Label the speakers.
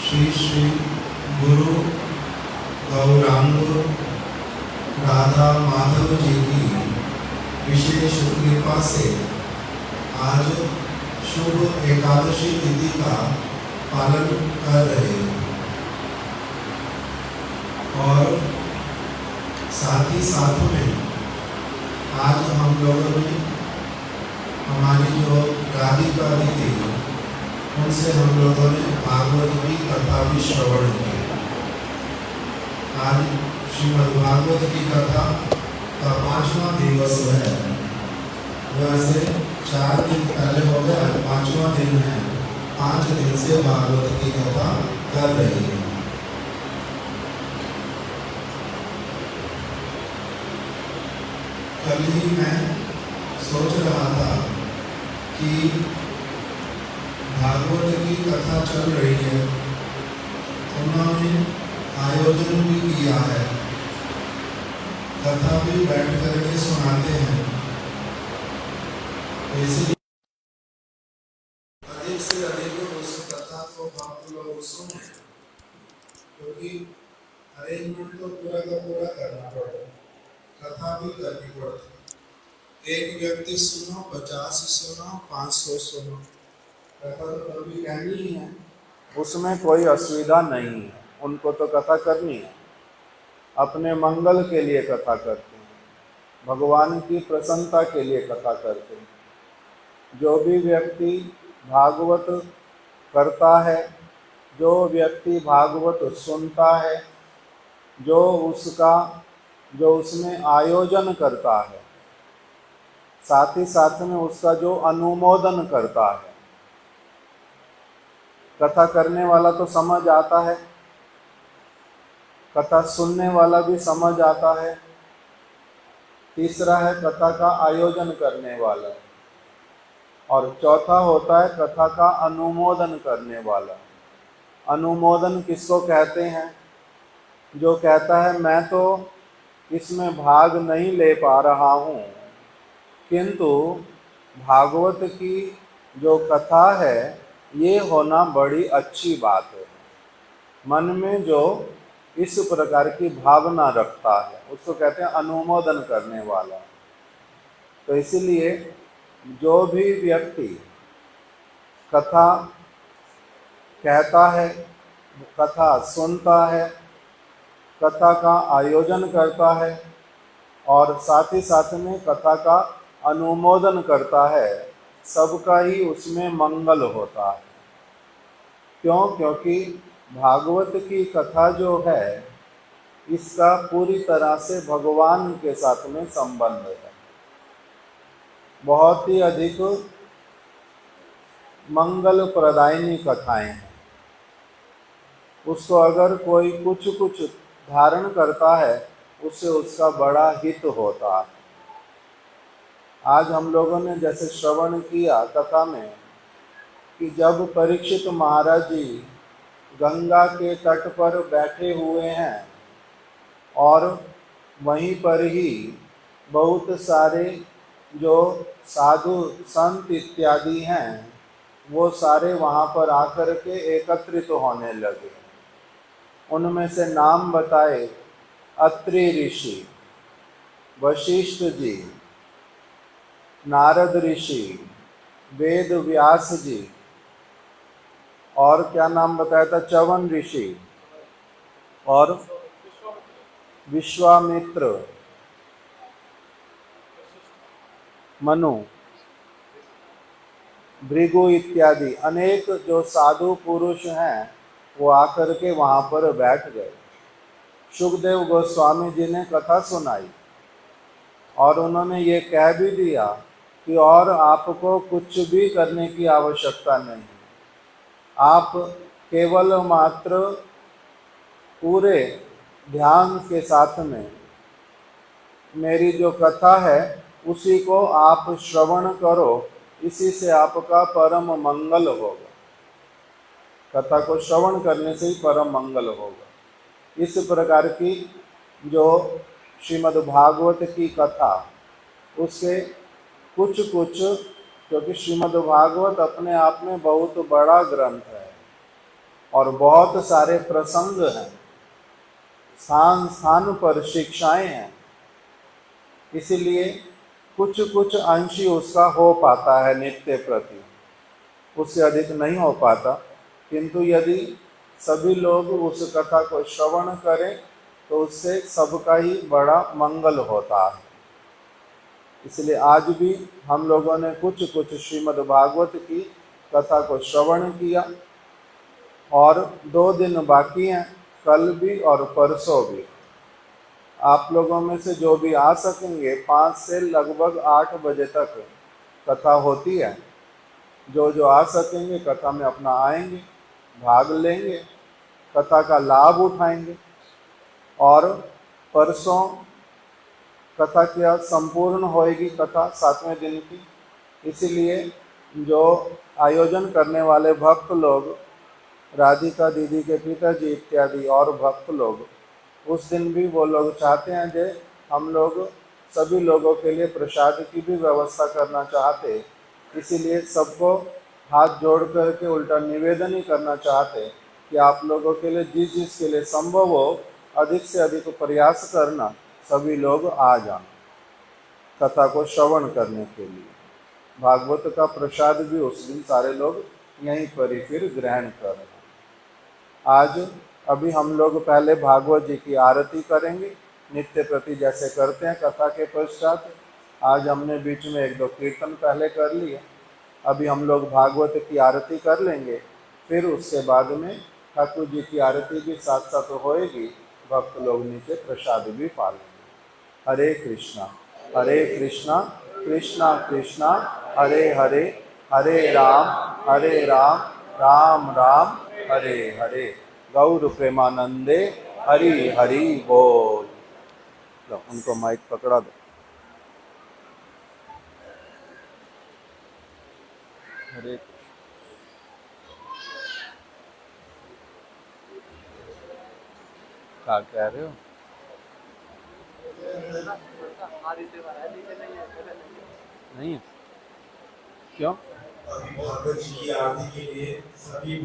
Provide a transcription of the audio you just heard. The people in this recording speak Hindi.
Speaker 1: श्री श्री गुरु गौरांग राधा माधव जी की विशेष कृपा से आज शुभ एकादशी तिथि का पालन कर रहे हैं और साथ ही साथ में आज हम लोगों ने हमारी जो राधिका दीदी उनसे हम लोगों ने भागवत की कथा भी श्रवण की। आज श्रीमद् भागवत की कथा का 5वां दिवस है। वैसे 4 दिन पहले हो गया, 5वां दिन है। 5 दिन से भागवत की कथा कर रही है। कल ही मैं सोच रहा था कि भागवत की कथा चल रही है, उन्होंने आयोजन भी किया है, कथा भी बैठ करके सुनाते हैं। इसलिए अधिक से अधिक उस कथा को आप लोग सुने, क्योंकि अरेंजमेंट तो पूरा का पूरा करना पड़ेगा, कथा भी करनी पड़ती। एक व्यक्ति सुनो, 50 सुनो, 500 सुनो, कथा तो कभी कहनी ही है, उसमें कोई असुविधा नहीं है। उनको तो कथा करनी है, अपने मंगल के लिए कथा करते हैं, भगवान की प्रसन्नता के लिए कथा करते हैं। जो भी व्यक्ति भागवत करता है, जो व्यक्ति भागवत सुनता है, जो उसमें आयोजन करता है, साथ ही साथ में उसका जो अनुमोदन करता है। कथा करने वाला तो समझ आता है, कथा सुनने वाला भी समझ आता है। तीसरा है कथा का आयोजन करने वाला, और चौथा होता है कथा का अनुमोदन करने वाला। अनुमोदन किसको कहते हैं? जो कहता है मैं तो इसमें भाग नहीं ले पा रहा हूँ, किंतु भागवत की जो कथा है ये होना बड़ी अच्छी बात है। मन में जो इस प्रकार की भावना रखता है उसको कहते हैं अनुमोदन करने वाला। तो इसीलिए जो भी व्यक्ति कथा कहता है, कथा सुनता है, कथा का आयोजन करता है और साथ ही साथ में कथा का अनुमोदन करता है, सबका ही उसमें मंगल होता है। क्यों? क्योंकि भागवत की कथा जो है इसका पूरी तरह से भगवान के साथ में संबंध है। बहुत ही अधिक मंगल प्रदायिनी कथाएं हैं। उसको अगर कोई कुछ धारण करता है उससे उसका बड़ा हित होता है। आज हम लोगों ने जैसे श्रवण किया कथा में कि जब परीक्षित महाराज जी गंगा के तट पर बैठे हुए हैं और वहीं पर ही बहुत सारे जो साधु संत इत्यादि हैं वो सारे वहाँ पर आकर के एकत्रित होने लगे। उनमें से नाम बताए अत्रि ऋषि, वशिष्ठ जी, नारद ऋषि, वेद व्यास जी, और क्या नाम बताया था? च्यवन ऋषि और विश्वामित्र, मनु, भृगु इत्यादि अनेक जो साधु पुरुष हैं वो आकर के वहाँ पर बैठ गए। शुकदेव गोस्वामी जी ने कथा सुनाई और उन्होंने ये कह भी दिया कि और आपको कुछ भी करने की आवश्यकता नहीं, आप केवल मात्र पूरे ध्यान के साथ में मेरी जो कथा है उसी को आप श्रवण करो, इसी से आपका परम मंगल होगा। कथा को श्रवण करने से ही परम मंगल होगा। इस प्रकार की जो श्रीमद् भागवत की कथा, उसके कुछ क्योंकि श्रीमद् भागवत अपने आप में बहुत बड़ा ग्रंथ है, और बहुत सारे प्रसंग हैं, स्थान स्थान पर शिक्षाएं हैं। इसीलिए कुछ कुछ अंश ही उसका हो पाता है नित्य प्रति, उससे अधिक नहीं हो पाता। किंतु यदि सभी लोग उस कथा को श्रवण करें तो उससे सबका ही बड़ा मंगल होता है। इसलिए आज भी हम लोगों ने कुछ कुछ श्रीमद् भागवत की कथा को श्रवण किया, और 2 दिन बाकी हैं, कल भी और परसों भी। आप लोगों में से जो भी आ सकेंगे 5 से लगभग 8 बजे तक कथा होती है। जो जो आ सकेंगे कथा में अपना आएंगे, भाग लेंगे, कथा का लाभ उठाएंगे। और परसों कथा क्या संपूर्ण होएगी, कथा 7वें दिन की। इसीलिए जो आयोजन करने वाले भक्त लोग, राधिका दीदी के पिताजी इत्यादि और भक्त लोग, उस दिन भी वो लोग चाहते हैं कि हम लोग सभी लोगों के लिए प्रसाद की भी व्यवस्था करना चाहते। इसीलिए सबको हाथ जोड़ करके उल्टा निवेदन ही करना चाहते कि आप लोगों के लिए जिस जिसके लिए संभव हो अधिक से अधिक प्रयास करना, सभी लोग आ जाना कथा को श्रवण करने के लिए। भागवत का प्रसाद भी उस दिन सारे लोग यहीं पर ही फिर ग्रहण करना। आज अभी हम लोग पहले भागवत जी की आरती करेंगे, नित्य प्रति जैसे करते हैं कथा के पश्चात। आज हमने बीच में 1-2 कीर्तन पहले कर लिए, अभी हम लोग भागवत की आरती कर लेंगे। फिर उसके बाद में ठाकुर जी की आरती भी साथ साथ होएगी, भक्त लोग नीचे प्रसाद भी पा लेंगे। हरे कृष्णा कृष्णा कृष्णा हरे हरे, हरे राम राम राम हरे हरे। गौर प्रेमानंदे हरि हरि बोल। लो उनको माइक पकड़ा दो। हरे क्या कह रहे हो? नहीं है? क्यों?
Speaker 2: अभी भागवत जी की आरती के लिए सभी